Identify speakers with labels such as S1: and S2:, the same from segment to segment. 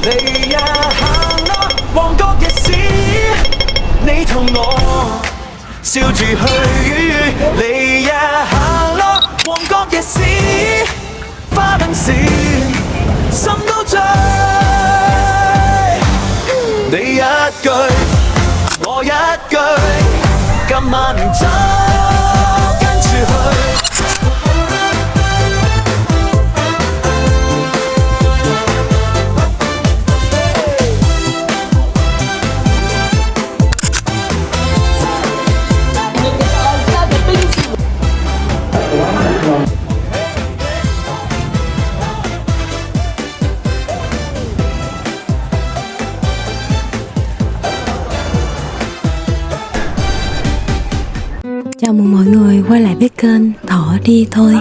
S1: 嚟呀行咯，旺角夜市，你同我笑住去，嚟呀行咯，旺角夜市，花燈閃，心都醉，你一句我一句，今晚就跟住去。
S2: Chào mừng mọi người quay lại với kênh Thỏ Đi Thôi.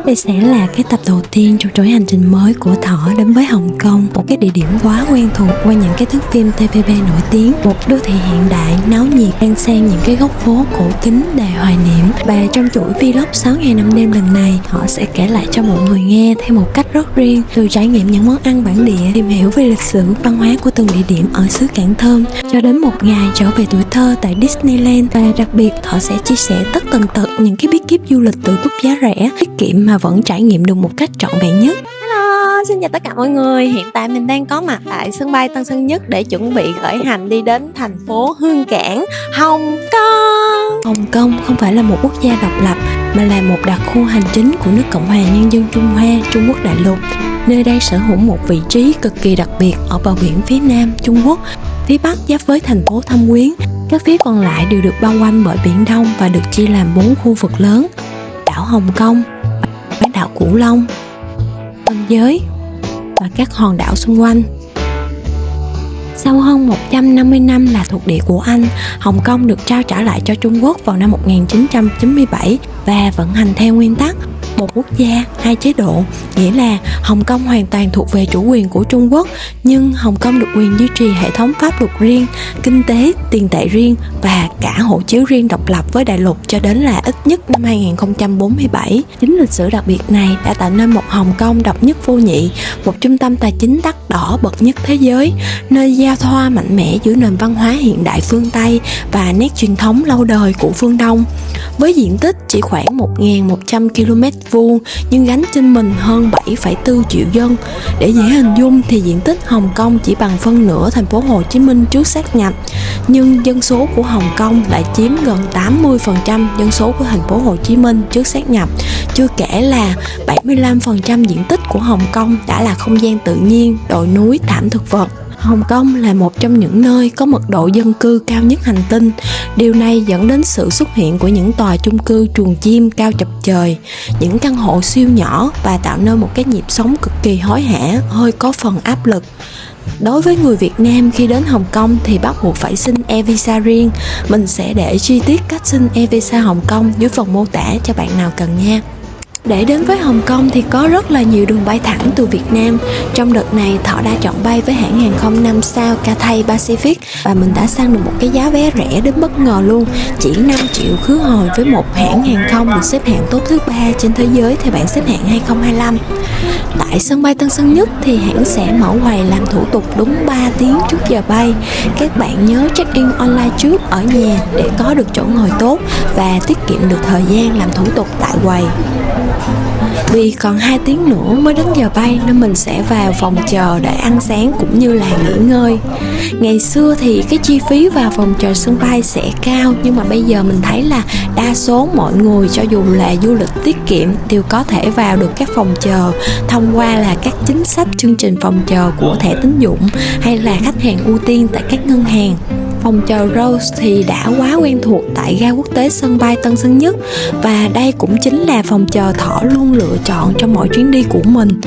S2: Đây sẽ là cái tập đầu tiên trong chuỗi hành trình mới của Thỏ đến với Hồng Kông, một cái địa điểm quá quen thuộc qua những cái thước phim TVB nổi tiếng, một đô thị hiện đại náo nhiệt đan xen những cái góc phố cổ kính đầy hoài niệm. Và trong chuỗi vlog 6 ngày 5 đêm lần này, Thỏ sẽ kể lại cho mọi người nghe theo một cách rất riêng, từ trải nghiệm những món ăn bản địa, tìm hiểu về lịch sử văn hóa của từng địa điểm ở xứ Cảng Thơm, cho đến một ngày trở về tuổi thơ tại Disneyland. Và đặc biệt Thỏ sẽ chia sẻ tất tần tật những cái bí kíp du lịch tự túc giá rẻ, tiết kiệm mà vẫn trải nghiệm được một cách trọn vẹn nhất. Hello, xin chào tất cả mọi người. Hiện tại mình đang có mặt tại sân bay Tân Sơn Nhất để chuẩn bị khởi hành đi đến thành phố Hương Cảng, Hồng Kông. Hồng Kông không phải là một quốc gia độc lập mà là một đặc khu hành chính của nước Cộng hòa Nhân dân Trung Hoa, Trung Quốc đại lục. Nơi đây sở hữu một vị trí cực kỳ đặc biệt ở bờ biển phía nam Trung Quốc, phía bắc giáp với thành phố Thâm Quyến. Các phía còn lại đều được bao quanh bởi Biển Đông và được chia làm 4 khu vực lớn: đảo Hồng Kông, bán đảo Cửu Long, Tân Giới và các hòn đảo xung quanh. Sau hơn 150 năm là thuộc địa của Anh, Hồng Kông được trao trả lại cho Trung Quốc vào năm 1997 và vận hành theo nguyên tắc một quốc gia, hai chế độ, nghĩa là Hồng Kông hoàn toàn thuộc về chủ quyền của Trung Quốc, nhưng Hồng Kông được quyền duy trì hệ thống pháp luật riêng, kinh tế, tiền tệ riêng và cả hộ chiếu riêng độc lập với đại lục cho đến là ít nhất năm 2047. Chính lịch sử đặc biệt này đã tạo nên một Hồng Kông độc nhất vô nhị, một trung tâm tài chính đắt đỏ bậc nhất thế giới, nơi giao thoa mạnh mẽ giữa nền văn hóa hiện đại phương Tây và nét truyền thống lâu đời của phương Đông. Với diện tích chỉ khoảng 1.100 km2 nhưng gánh trên mình hơn 7,4 triệu dân. Để dễ hình dung thì diện tích Hồng Kông chỉ bằng phân nửa thành phố Hồ Chí Minh trước sáp nhập, nhưng dân số của Hồng Kông lại chiếm gần 80% dân số của thành phố Hồ Chí Minh trước sáp nhập. Chưa kể là 75% diện tích của Hồng Kông đã là không gian tự nhiên, đồi núi, thảm thực vật. Hồng Kông là một trong những nơi có mật độ dân cư cao nhất hành tinh. Điều này dẫn đến sự xuất hiện của những tòa chung cư chuồng chim cao chọc trời, những căn hộ siêu nhỏ và tạo nên một cái nhịp sống cực kỳ hối hả, hơi có phần áp lực. Đối với người Việt Nam khi đến Hồng Kông thì bắt buộc phải xin e-visa riêng. Mình sẽ để chi tiết cách xin e-visa Hồng Kông dưới phần mô tả cho bạn nào cần nha. Để đến với Hồng Kông thì có rất là nhiều đường bay thẳng từ Việt Nam. Trong đợt này Thỏ đã chọn bay với hãng hàng không 5 sao Cathay Pacific và mình đã săn được một cái giá vé rẻ đến bất ngờ luôn, chỉ 5 triệu khứ hồi với một hãng hàng không được xếp hạng tốt thứ 3 trên thế giới theo bảng xếp hạng 2025. Tại sân bay Tân Sơn Nhất thì hãng sẽ mở quầy làm thủ tục đúng 3 tiếng trước giờ bay. Các bạn nhớ check-in online trước ở nhà để có được chỗ ngồi tốt và tiết kiệm được thời gian làm thủ tục tại quầy. Vì còn 2 tiếng nữa mới đến giờ bay nên mình sẽ vào phòng chờ để ăn sáng cũng như là nghỉ ngơi. Ngày xưa thì cái chi phí vào phòng chờ sân bay sẽ cao, nhưng mà bây giờ mình thấy là đa số mọi người cho dù là du lịch tiết kiệm đều có thể vào được các phòng chờ thông qua là các chính sách chương trình phòng chờ của thẻ tín dụng hay là khách hàng ưu tiên tại các ngân hàng. Phòng chờ Rose thì đã quá quen thuộc tại ga quốc tế sân bay Tân Sơn Nhất và đây cũng chính là phòng chờ Thỏ luôn lựa chọn trong mọi chuyến đi của mình.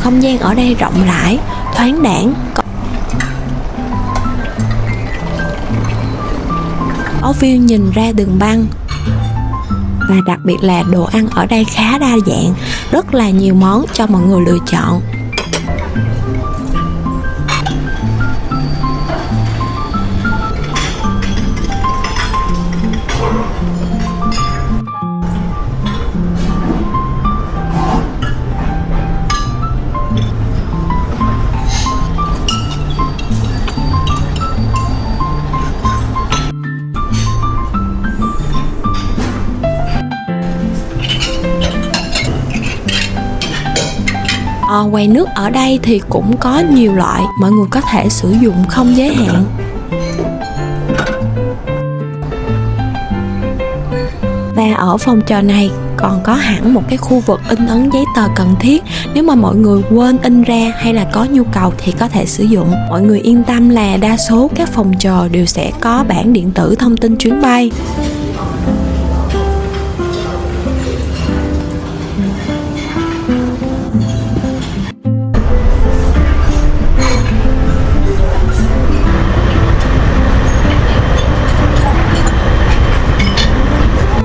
S2: Không gian ở đây rộng rãi, thoáng đãng, có view nhìn ra đường băng và đặc biệt là đồ ăn ở đây khá đa dạng, rất là nhiều món cho mọi người lựa chọn. quầy nước ở đây thì cũng có nhiều loại, mọi người có thể sử dụng không giới hạn. Và ở phòng trò này còn có hẳn một cái khu vực in ấn giấy tờ cần thiết. Nếu mà mọi người quên in ra hay là có nhu cầu thì có thể sử dụng. Mọi người yên tâm là đa số các phòng trò đều sẽ có bảng điện tử thông tin chuyến bay.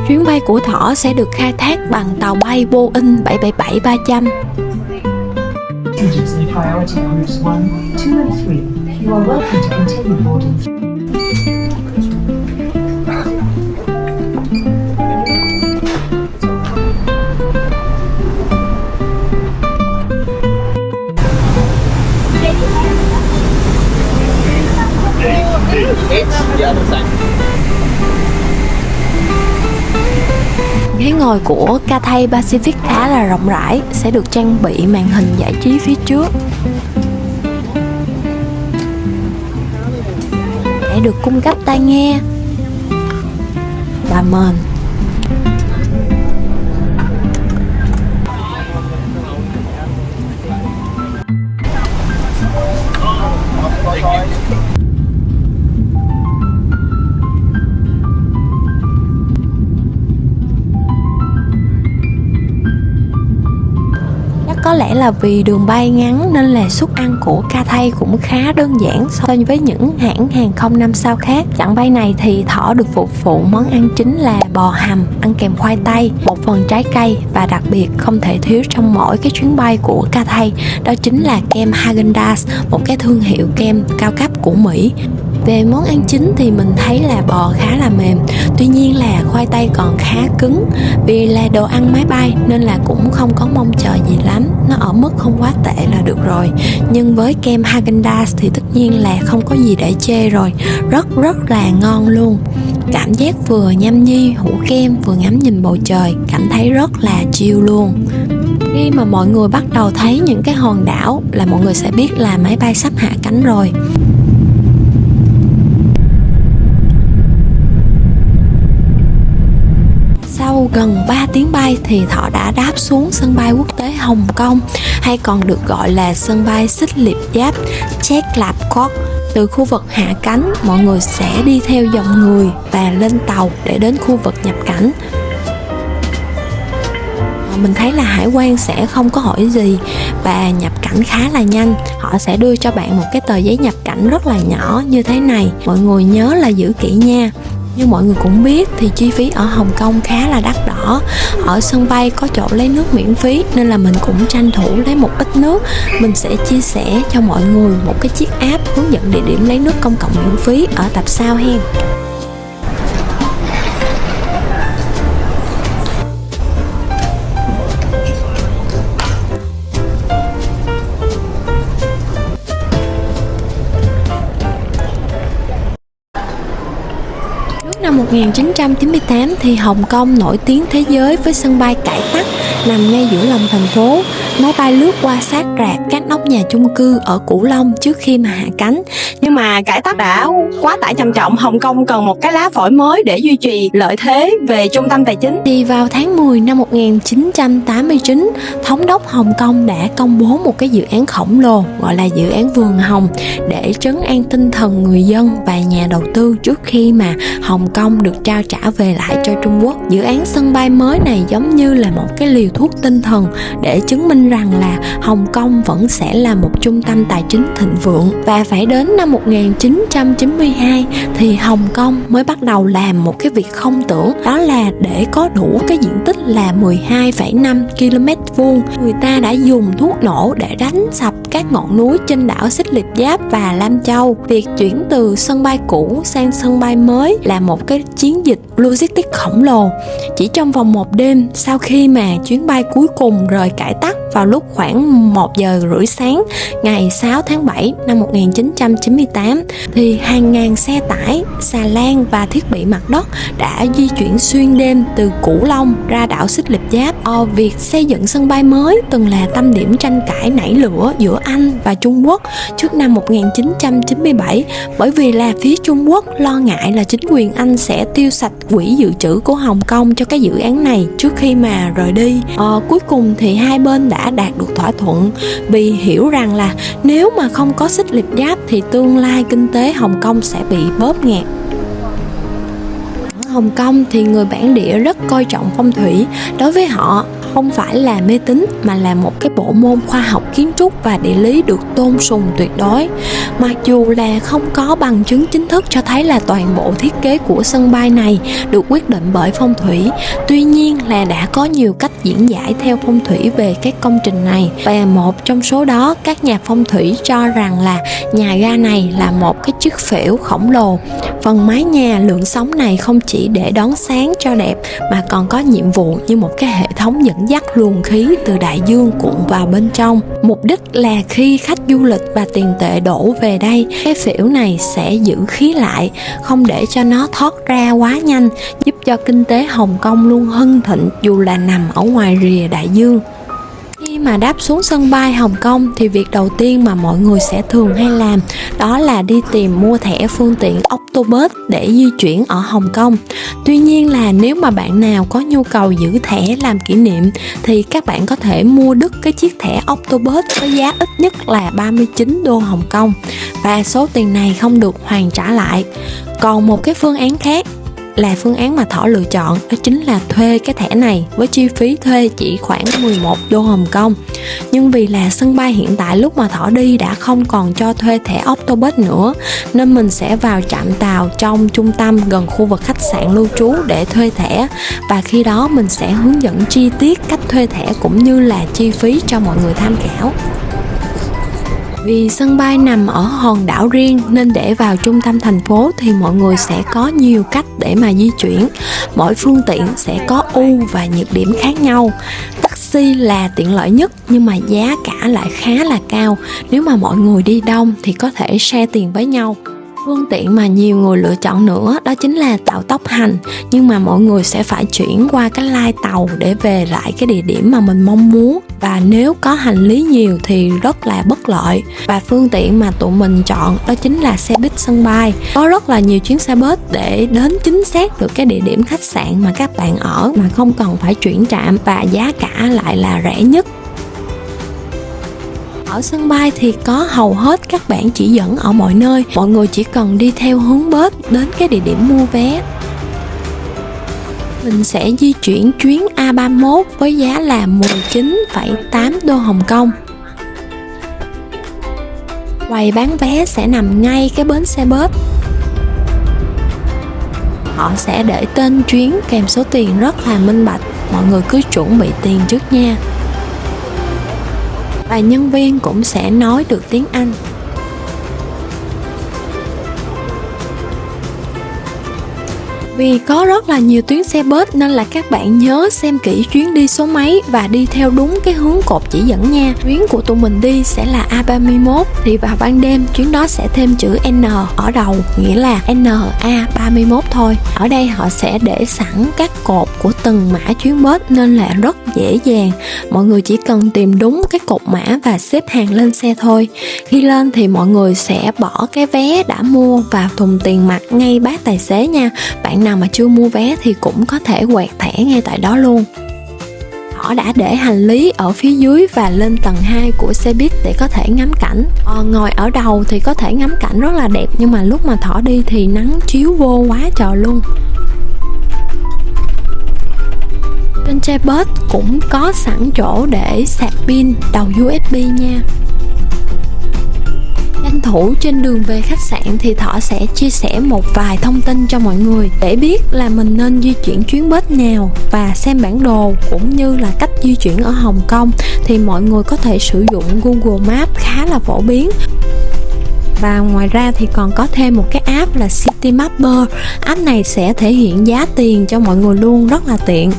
S2: Chuyến bay của Thỏ sẽ được khai thác bằng tàu bay Boeing 777-300.
S3: Passengers in priority groups 1, 2 and 3, you are welcome to continue boarding.
S2: Ghế ngồi của Cathay Pacific khá là rộng rãi, sẽ được trang bị màn hình giải trí phía trước. Sẽ được cung cấp tai nghe và mền. Có lẽ là vì đường bay ngắn nên là suất ăn của Cathay cũng khá đơn giản so với những hãng hàng không 5 sao khác. Chặng bay này thì Thỏ được phục vụ món ăn chính là bò hầm ăn kèm khoai tây, một phần trái cây và đặc biệt không thể thiếu trong mỗi cái chuyến bay của Cathay đó chính là kem Häagen-Dazs, một cái thương hiệu kem cao cấp của Mỹ. Về món ăn chính thì mình thấy là bò khá là mềm, tuy nhiên là khoai tây còn khá cứng. Vì là đồ ăn máy bay nên là cũng không có mong chờ gì lắm, nó ở mức không quá tệ là được rồi. Nhưng với kem Häagen-Dazs thì tất nhiên là không có gì để chê rồi, rất là ngon luôn. Cảm giác vừa nhâm nhi hũ kem vừa ngắm nhìn bầu trời, cảm thấy rất là chill luôn. Khi mà mọi người bắt đầu thấy những cái hòn đảo là mọi người sẽ biết là máy bay sắp hạ cánh rồi. Sau gần 3 tiếng bay thì Thỏ đã đáp xuống sân bay quốc tế Hồng Kông, hay còn được gọi là sân bay Xích Liệp Giáp Chek Lap Kok. Từ khu vực hạ cánh, mọi người sẽ đi theo dòng người và lên tàu để đến khu vực nhập cảnh. Mình thấy là hải quan sẽ không có hỏi gì và nhập cảnh khá là nhanh. Họ sẽ đưa cho bạn một cái tờ giấy nhập cảnh rất là nhỏ như thế này, mọi người nhớ là giữ kỹ nha. Như mọi người cũng biết thì chi phí ở Hồng Kông khá là đắt đỏ. Ở sân bay có chỗ lấy nước miễn phí nên là mình cũng tranh thủ lấy một ít nước. Mình sẽ chia sẻ cho mọi người một cái chiếc app hướng dẫn địa điểm lấy nước công cộng miễn phí ở tập sau hen. Năm 1998 thì Hồng Kông nổi tiếng thế giới với sân bay cải tắc nằm ngay giữa lòng thành phố. Máy bay lướt qua sát rạc các nóc nhà chung cư ở Cửu Long trước khi mà hạ cánh.
S4: Nhưng mà cải tắc đã quá tải trầm trọng, Hồng Kông cần một cái lá phổi mới để duy trì lợi thế về trung tâm tài chính.
S2: Thì vào tháng 10 năm 1989, Thống đốc Hồng Kông đã công bố một cái dự án khổng lồ gọi là dự án Vườn Hồng để trấn an tinh thần người dân và nhà đầu tư trước khi mà Hồng Kông được trao trả về lại cho Trung Quốc. Dự án sân bay mới này giống như là một cái liều thuốc tinh thần để chứng minh rằng là Hồng Kông vẫn sẽ là một trung tâm tài chính thịnh vượng. Và phải đến năm 1992 thì Hồng Kông mới bắt đầu làm một cái việc không tưởng, đó là để có đủ cái diện tích là 12,5 km vuông, người ta đã dùng thuốc nổ để đánh sập các ngọn núi trên đảo Xích Liệp Giáp và Lam Châu. Việc chuyển từ sân bay cũ sang sân bay mới là một cái chiến dịch logistics khổng lồ. Chỉ trong vòng một đêm sau khi mà chuyến bay cuối cùng rời Cải Tắc vào lúc khoảng 1 giờ rưỡi sáng ngày 6 tháng 7 năm 1998 thì hàng ngàn xe tải, xà lan và thiết bị mặt đất đã di chuyển xuyên đêm từ Cửu Long ra đảo Xích Liệp Giáp. Việc xây dựng sân bay mới từng là tâm điểm tranh cãi nảy lửa giữa Anh và Trung Quốc trước năm 1997, bởi vì là phía Trung Quốc lo ngại là chính quyền Anh sẽ tiêu sạch quỹ dự trữ của Hồng Kông cho cái dự án này trước khi mà rời đi. Cuối cùng thì hai bên đã đạt được thỏa thuận vì hiểu rằng là nếu mà không có Xích Liệp Giáp thì tương lai kinh tế Hồng Kông sẽ bị bóp nghẹt. Hồng Kông thì người bản địa rất coi trọng phong thủy. Đối với họ, không phải là mê tín mà là một cái bộ môn khoa học kiến trúc và địa lý được tôn sùng tuyệt đối. Mặc dù là không có bằng chứng chính thức cho thấy là toàn bộ thiết kế của sân bay này được quyết định bởi phong thủy, tuy nhiên là đã có nhiều cách diễn giải theo phong thủy về cái công trình này, và một trong số đó các nhà phong thủy cho rằng là nhà ga này là một cái chiếc phễu khổng lồ. Phần mái nhà lượng sóng này không chỉ để đón sáng cho đẹp mà còn có nhiệm vụ như một cái hệ thống dẫn dắt luồng khí từ đại dương cuộn vào bên trong. Mục đích là khi khách du lịch và tiền tệ đổ về đây, cái phễu này sẽ giữ khí lại, không để cho nó thoát ra quá nhanh, giúp cho kinh tế Hồng Kông luôn hưng thịnh dù là nằm ở ngoài rìa đại dương. Khi mà đáp xuống sân bay Hồng Kông thì việc đầu tiên mà mọi người sẽ thường hay làm đó là đi tìm mua thẻ phương tiện Octobus để di chuyển ở Hồng Kông. Tuy nhiên là nếu mà bạn nào có nhu cầu giữ thẻ làm kỷ niệm thì các bạn có thể mua đứt cái chiếc thẻ Octobus với giá ít nhất là 39 đô Hồng Kông, và số tiền này không được hoàn trả lại. Còn một cái phương án khác là phương án mà Thỏ lựa chọn, đó chính là thuê cái thẻ này với chi phí thuê chỉ khoảng 11 đô Hồng Kông. Nhưng vì là sân bay hiện tại lúc mà Thỏ đi đã không còn cho thuê thẻ Octobus nữa, nên mình sẽ vào trạm tàu trong trung tâm gần khu vực khách sạn lưu trú để thuê thẻ, và khi đó mình sẽ hướng dẫn chi tiết cách thuê thẻ cũng như là chi phí cho mọi người tham khảo. Vì sân bay nằm ở hòn đảo riêng nên để vào trung tâm thành phố thì mọi người sẽ có nhiều cách để mà di chuyển. Mỗi phương tiện sẽ có ưu và nhược điểm khác nhau. Taxi là tiện lợi nhất nhưng mà giá cả lại khá là cao. Nếu mà mọi người đi đông thì có thể share tiền với nhau. Phương tiện mà nhiều người lựa chọn nữa đó chính là tàu tốc hành, nhưng mà mọi người sẽ phải chuyển qua cái lai tàu để về lại cái địa điểm mà mình mong muốn, và nếu có hành lý nhiều thì rất là bất lợi. Và phương tiện mà tụi mình chọn đó chính là xe buýt sân bay. Có rất là nhiều chuyến xe buýt để đến chính xác được cái địa điểm khách sạn mà các bạn ở mà không cần phải chuyển trạm, và giá cả lại là rẻ nhất. Ở sân bay thì có hầu hết các bản chỉ dẫn ở mọi nơi, mọi người chỉ cần đi theo hướng bus đến cái địa điểm mua vé. Mình sẽ di chuyển chuyến A31 với giá là 19,8 đô Hồng Kông. Quầy bán vé sẽ nằm ngay cái bến xe bus. Họ sẽ để tên chuyến kèm số tiền rất là minh bạch, mọi người cứ chuẩn bị tiền trước nha. Và nhân viên cũng sẽ nói được tiếng Anh. Vì có rất là nhiều tuyến xe bus nên là các bạn nhớ xem kỹ chuyến đi số mấy và đi theo đúng cái hướng cột chỉ dẫn nha. Chuyến của tụi mình đi sẽ là A31, thì vào ban đêm chuyến đó sẽ thêm chữ N ở đầu, nghĩa là NA31 thôi. Ở đây họ sẽ để sẵn các cột của từng mã chuyến bus nên là rất dễ dàng. Mọi người chỉ cần tìm đúng cái cột mã và xếp hàng lên xe thôi. Khi lên thì mọi người sẽ bỏ cái vé đã mua vào thùng tiền mặt ngay bác tài xế nha. Bạn nào mà chưa mua vé thì cũng có thể quẹt thẻ ngay tại đó luôn. Họ đã để hành lý ở phía dưới và lên tầng 2 của xe buýt để có thể ngắm cảnh. Ngồi ở đầu thì có thể ngắm cảnh rất là đẹp, nhưng mà lúc mà Thỏ đi thì nắng chiếu vô quá trời luôn. Trên xe bus cũng có sẵn chỗ để sạc pin đầu USB nha. Tranh thủ thủ trên đường về khách sạn thì Thỏ sẽ chia sẻ một vài thông tin cho mọi người để biết là mình nên di chuyển chuyến bus nào và xem bản đồ cũng như là cách di chuyển ở Hồng Kông thì mọi người có thể sử dụng Google Maps khá là phổ biến. Và ngoài ra thì còn có thêm một cái app là City Mapper. App này sẽ thể hiện giá tiền cho mọi người luôn, rất là tiện.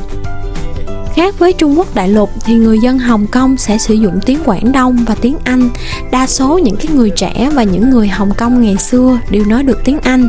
S2: Khác với Trung Quốc đại lục thì người dân Hồng Kông sẽ sử dụng tiếng Quảng Đông và tiếng Anh. Đa số những cái người trẻ và những người Hồng Kông ngày xưa đều nói được tiếng Anh,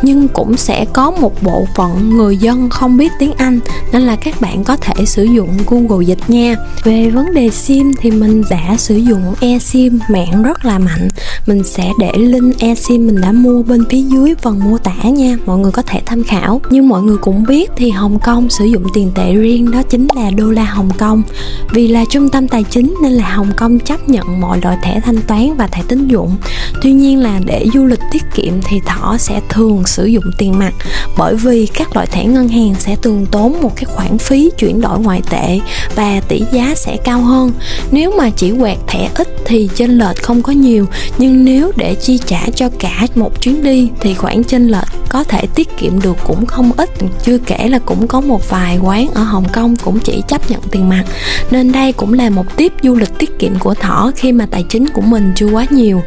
S2: nhưng cũng sẽ có một bộ phận người dân không biết tiếng Anh, nên là các bạn có thể sử dụng Google Dịch nha. Về vấn đề SIM thì mình đã sử dụng eSIM, mạng rất là mạnh. Mình sẽ để link eSIM mình đã mua bên phía dưới phần mô tả nha, mọi người có thể tham khảo. Như mọi người cũng biết thì Hồng Kông sử dụng tiền tệ riêng, đó chính là đô la Hồng Kông. Vì là trung tâm tài chính nên là Hồng Kông chấp nhận mọi loại thẻ thanh toán và thẻ tín dụng. Tuy nhiên là để du lịch tiết kiệm thì Thỏ sẽ thường sử dụng tiền mặt, bởi vì các loại thẻ ngân hàng sẽ thường tốn một cái khoản phí chuyển đổi ngoại tệ và tỷ giá sẽ cao hơn. Nếu mà chỉ quẹt thẻ ít thì chênh lệch không có nhiều, nhưng nếu để chi trả cho cả một chuyến đi thì khoản chênh lệch có thể tiết kiệm được cũng không ít. Chưa kể là cũng có một vài quán ở Hồng Kông cũng chỉ chấp nhận tiền mặt, nên đây cũng là một tip du lịch tiết kiệm của Thỏ khi mà tài chính của mình chưa quá nhiều.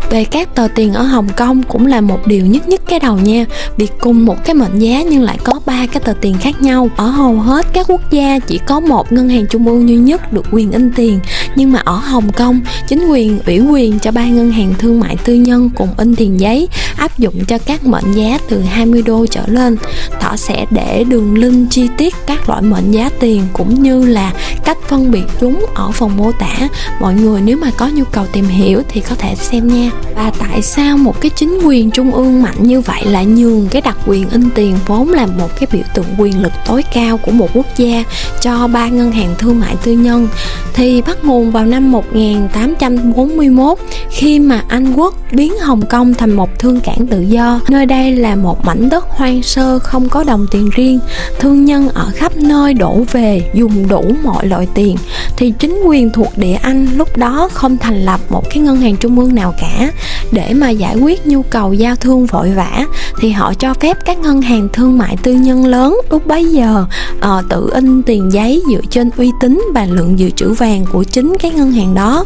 S2: Về các tờ tiền ở Hồng Kông cũng là một điều nhức cái đầu nha, vì cùng một cái mệnh giá nhưng lại có 3 cái tờ tiền khác nhau. Ở hầu hết các quốc gia chỉ có một ngân hàng trung ương duy nhất được quyền in tiền, nhưng mà ở Hồng Kông chính quyền ủy quyền cho 3 ngân hàng thương mại tư nhân cùng in tiền giấy áp dụng cho các mệnh giá từ 20 đô trở lên. Thỏ sẽ để đường link chi tiết các loại mệnh giá tiền cũng như là cách phân biệt chúng ở phần mô tả. Mọi người nếu mà có nhu cầu tìm hiểu thì có thể xem nha. Và tại sao một cái chính quyền trung ương mạnh như vậy lại nhường cái đặc quyền in tiền vốn là một cái biểu tượng quyền lực tối cao của một quốc gia cho 3 ngân hàng thương mại tư nhân? Thì bắt nguồn vào năm 1841 khi mà Anh Quốc biến Hồng Kông thành một thương cảng tự do. Nơi đây là một mảnh đất hoang sơ không có đồng tiền riêng, thương nhân ở khắp nơi đổ về dùng đủ mọi loại tiền. Thì chính quyền thuộc địa Anh lúc đó không thành lập một cái ngân hàng trung ương nào cả. Để mà giải quyết nhu cầu giao thương vội vã thì họ cho phép các ngân hàng thương mại tư nhân lớn lúc bấy giờ tự in tiền giấy dựa trên uy tín và lượng dự trữ vàng của chính cái ngân hàng đó.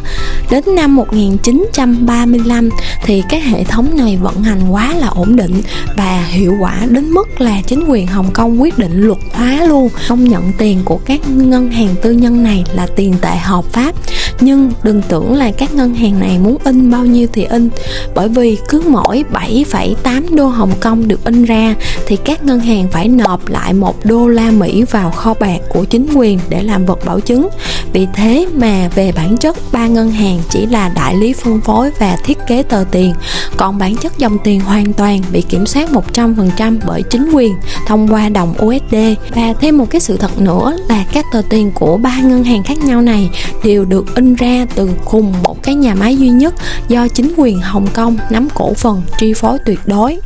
S2: Đến năm 1935 thì cái hệ thống này vận hành quá là ổn định và hiệu quả đến mức là chính quyền Hồng Kông quyết định luật hóa luôn, công nhận tiền của các ngân hàng tư nhân này là tiền tệ hợp pháp. Nhưng đừng tưởng là các ngân hàng này muốn in bao nhiêu thì in, bởi vì cứ mỗi 7,8 đô Hồng Kông được in ra thì các ngân hàng phải nộp lại $1 vào kho bạc của chính quyền để làm vật bảo chứng. Vì thế mà về bản chất 3 ngân hàng chỉ là đại lý phân phối và thiết kế tờ tiền, còn bản chất dòng tiền hoàn toàn bị kiểm soát 100% bởi chính quyền thông qua đồng USD. Và thêm một cái sự thật nữa là các tờ tiền của 3 ngân hàng khác nhau này đều được in ra từ cùng một cái nhà máy duy nhất do chính quyền Hồng Kông nắm cổ phần chi phối tuyệt đối.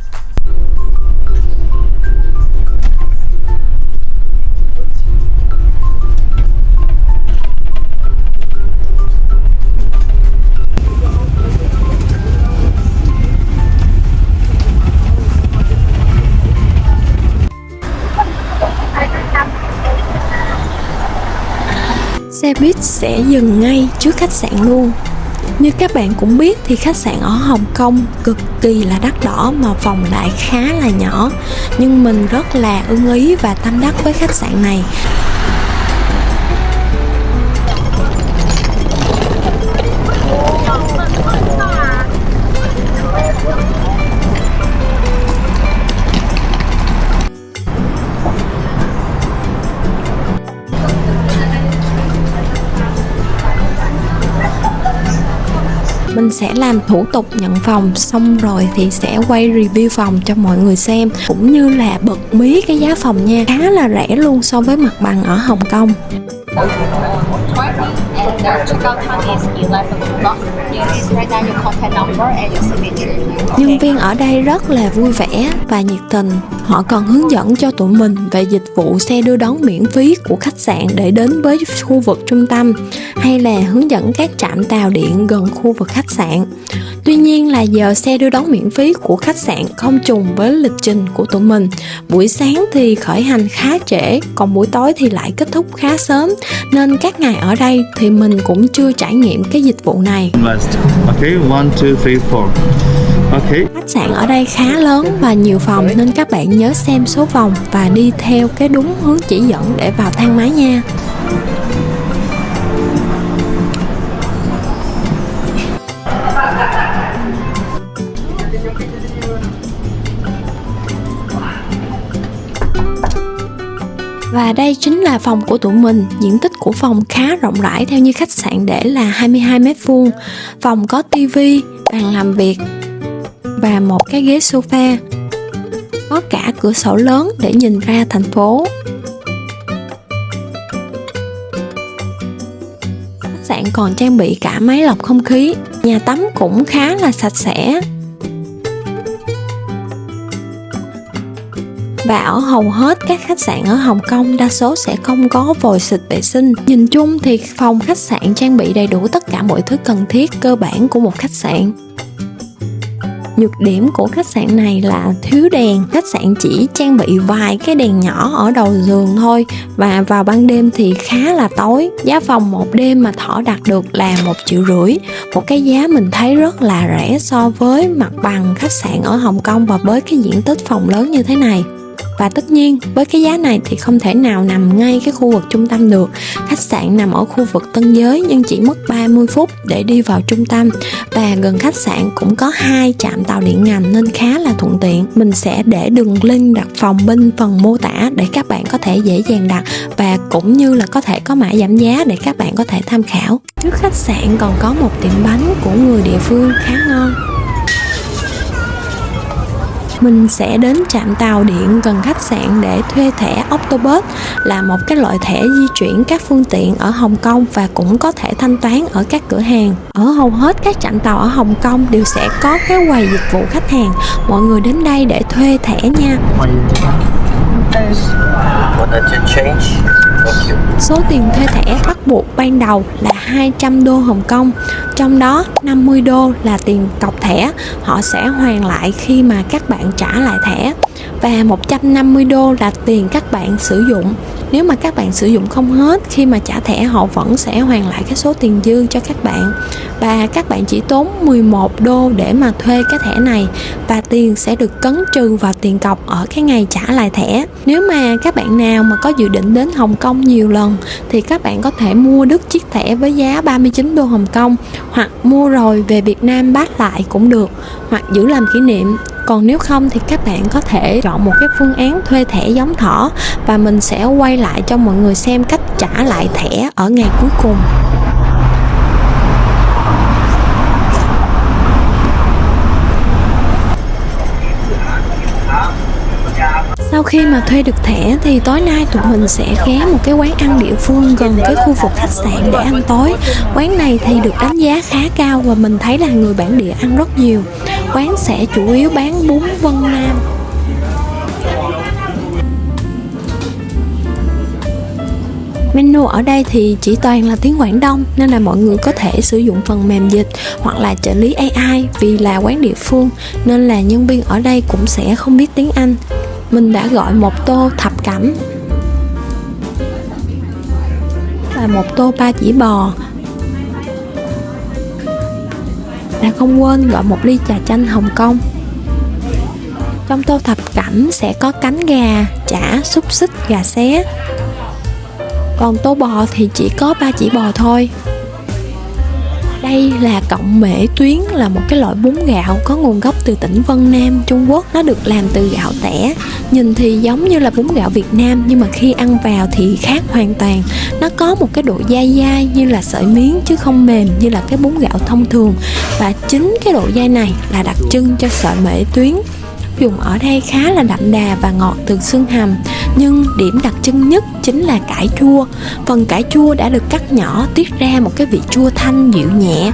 S2: Xe buýt sẽ dừng ngay trước khách sạn luôn. Như các bạn cũng biết thì khách sạn ở Hồng Kông cực kỳ là đắt đỏ mà phòng lại khá là nhỏ. Nhưng mình rất là ưng ý và tâm đắc với khách sạn này. Mình sẽ làm thủ tục nhận phòng xong rồi thì sẽ quay review phòng cho mọi người xem, cũng như là bật mí cái giá phòng nha, khá là rẻ luôn so với mặt bằng ở Hồng Kông. Nhân viên ở đây rất là vui vẻ và nhiệt tình. Họ còn hướng dẫn cho tụi mình về dịch vụ xe đưa đón miễn phí của khách sạn để đến với khu vực trung tâm, hay là hướng dẫn các trạm tàu điện gần khu vực khách sạn. Tuy nhiên là giờ xe đưa đón miễn phí của khách sạn không trùng với lịch trình của tụi mình. Buổi sáng thì khởi hành khá trễ, còn buổi tối thì lại kết thúc khá sớm, nên các ngày ở đây thì mình cũng chưa trải nghiệm cái dịch vụ này.
S5: Invest. Okay, 1, 2, 3, 4. Okay.
S2: Khách sạn ở đây khá lớn và nhiều phòng, nên các bạn nhớ xem số phòng và đi theo cái đúng hướng chỉ dẫn để vào thang máy nha. Và đây chính là phòng của tụi mình. Diện tích của phòng khá rộng rãi theo như khách sạn để là 22 m². Phòng có tivi, bàn làm việc và một cái ghế sofa. Có cả cửa sổ lớn để nhìn ra thành phố. Khách sạn còn trang bị cả máy lọc không khí. Nhà tắm cũng khá là sạch sẽ. Và ở hầu hết các khách sạn ở Hồng Kông đa số sẽ không có vòi xịt vệ sinh. Nhìn chung thì phòng khách sạn trang bị đầy đủ tất cả mọi thứ cần thiết cơ bản của một khách sạn. Nhược điểm của khách sạn này là thiếu đèn. Khách sạn chỉ trang bị vài cái đèn nhỏ ở đầu giường thôi, và vào ban đêm thì khá là tối. Giá phòng một đêm mà Thỏ đặt được là 1,5 triệu. Một cái giá mình thấy rất là rẻ so với mặt bằng khách sạn ở Hồng Kông và với cái diện tích phòng lớn như thế này. Và tất nhiên với cái giá này thì không thể nào nằm ngay cái khu vực trung tâm được. Khách sạn nằm ở khu vực Tân Giới nhưng chỉ mất 30 phút để đi vào trung tâm. Và gần khách sạn cũng có 2 trạm tàu điện ngầm nên khá là thuận tiện. Mình sẽ để đường link đặt phòng bên phần mô tả để các bạn có thể dễ dàng đặt, và cũng như là có thể có mã giảm giá để các bạn có thể tham khảo. Trước khách sạn còn có một tiệm bánh của người địa phương khá ngon. Mình sẽ đến trạm tàu điện gần khách sạn để thuê thẻ Octobus, là một cái loại thẻ di chuyển các phương tiện ở Hồng Kông và cũng có thể thanh toán ở các cửa hàng. Ở hầu hết các trạm tàu ở Hồng Kông đều sẽ có cái quầy dịch vụ khách hàng. Mọi người đến đây để thuê thẻ nha. Số tiền thuê thẻ bắt buộc ban đầu là 200 đô Hồng Kông, trong đó 50 đô là tiền cọc thẻ, họ sẽ hoàn lại khi mà các bạn trả lại thẻ, và 150 đô là tiền các bạn sử dụng. Nếu mà các bạn sử dụng không hết, khi mà trả thẻ họ vẫn sẽ hoàn lại cái số tiền dư cho các bạn. Và các bạn chỉ tốn 11 đô để mà thuê cái thẻ này, và tiền sẽ được cấn trừ vào tiền cọc ở cái ngày trả lại thẻ. Nếu mà các bạn nào mà có dự định đến Hồng Kông nhiều lần thì các bạn có thể mua đứt chiếc thẻ với giá 39 đô Hồng Kông, hoặc mua rồi về Việt Nam bắt lại cũng được, hoặc giữ làm kỷ niệm. Còn nếu không thì các bạn có thể chọn một cái phương án thuê thẻ giống Thỏ, và mình sẽ quay lại cho mọi người xem cách trả lại thẻ ở ngày cuối cùng. Sau khi mà thuê được thẻ thì tối nay tụi mình sẽ ghé một cái quán ăn địa phương gần cái khu vực khách sạn để ăn tối. Quán này thì được đánh giá khá cao và mình thấy là người bản địa ăn rất nhiều. Quán sẽ chủ yếu bán bún Vân Nam. Menu ở đây thì chỉ toàn là tiếng Quảng Đông, nên là mọi người có thể sử dụng phần mềm dịch hoặc là trợ lý AI. Vì là quán địa phương nên là nhân viên ở đây cũng sẽ không biết tiếng Anh. Mình đã gọi một tô thập cẩm và một tô ba chỉ bò. Đã không quên gọi một ly trà chanh Hồng Kông. Trong tô thập cẩm sẽ có cánh gà, chả, xúc xích, gà xé. Còn tô bò thì chỉ có ba chỉ bò thôi. Đây là cọng mễ tuyến, là một cái loại bún gạo có nguồn gốc từ tỉnh Vân Nam, Trung Quốc. Nó được làm từ gạo tẻ. Nhìn thì giống như là bún gạo Việt Nam, nhưng mà khi ăn vào thì khác hoàn toàn. Nó có một cái độ dai dai như là sợi miếng chứ không mềm như là cái bún gạo thông thường. Và chính cái độ dai này là đặc trưng cho sợi mễ tuyến. Dùng ở đây khá là đậm đà và ngọt từ xương hầm. Nhưng điểm đặc trưng nhất chính là cải chua. Phần cải chua đã được cắt nhỏ tiết ra một cái vị chua thanh dịu nhẹ.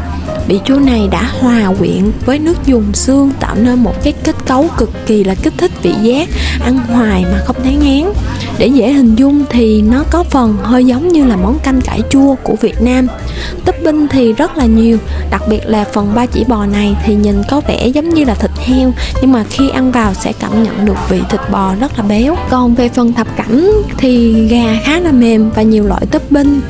S2: vị chua này đã hòa quyện với nước dùng xương tạo nên một cái kết cấu cực kỳ là kích thích vị giác, ăn hoài mà không thấy ngán. Để dễ hình dung thì nó có phần hơi giống như là món canh cải chua của Việt Nam. Topping thì rất là nhiều, đặc biệt là phần ba chỉ bò này thì nhìn có vẻ giống như là thịt heo, nhưng mà khi ăn vào sẽ cảm nhận được vị thịt bò rất là béo. Còn về phần thập cẩm thì gà khá là mềm và nhiều loại topping,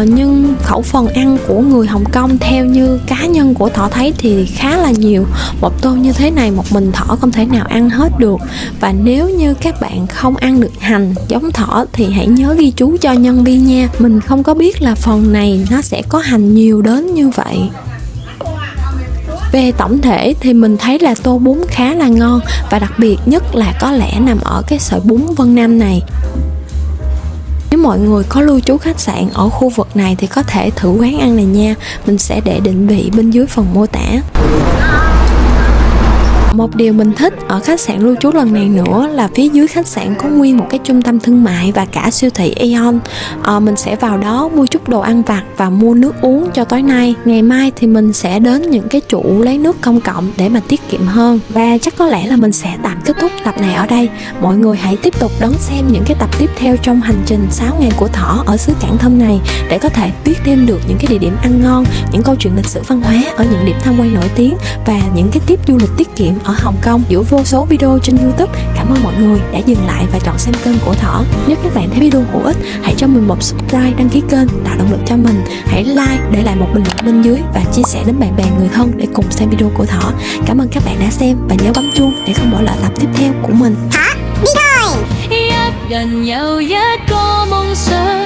S2: nhưng khẩu phần ăn của người Hồng Kông theo như cá nhân của Thỏ thấy thì khá là nhiều. Một tô như thế này một mình Thỏ không thể nào ăn hết được. Và nếu như các bạn không ăn được hành giống Thỏ thì hãy nhớ ghi chú cho nhân viên nha. Mình không có biết là phần này nó sẽ có hành nhiều đến như vậy. Về tổng thể thì mình thấy là tô bún khá là ngon, và đặc biệt nhất là có lẽ nằm ở cái sợi bún Vân Nam này. Nếu mọi người có lưu trú khách sạn ở khu vực này thì có thể thử quán ăn này nha. Mình sẽ để định vị bên dưới phần mô tả. Một điều mình thích ở khách sạn lưu trú lần này nữa là phía dưới khách sạn có nguyên một cái trung tâm thương mại và cả siêu thị Aeon. Mình sẽ vào đó mua chút đồ ăn vặt và mua nước uống cho tối nay. Ngày mai thì mình sẽ đến những cái trụ lấy nước công cộng để mà tiết kiệm hơn. Và chắc có lẽ là mình sẽ tạm kết thúc tập này ở đây. Mọi người hãy tiếp tục đón xem những cái tập tiếp theo trong hành trình 6 ngày của Thỏ ở xứ Cảng Thâm này để có thể biết thêm được những cái địa điểm ăn ngon, những câu chuyện lịch sử văn hóa ở những điểm tham quan nổi tiếng và những cái tip du lịch tiết kiệm ở Hồng Kông giữa vô số video trên YouTube. Cảm ơn mọi người đã dừng lại và chọn xem kênh của Thỏ. Nếu các bạn thấy video hữu ích, hãy cho mình một subscribe, đăng ký kênh tạo động lực cho mình. Hãy like, để lại một bình luận bên dưới và chia sẻ đến bạn bè người thân để cùng xem video của Thỏ. Cảm ơn các bạn đã xem và nhớ bấm chuông để không bỏ lỡ tập tiếp theo của mình.
S6: 一人有一個夢想。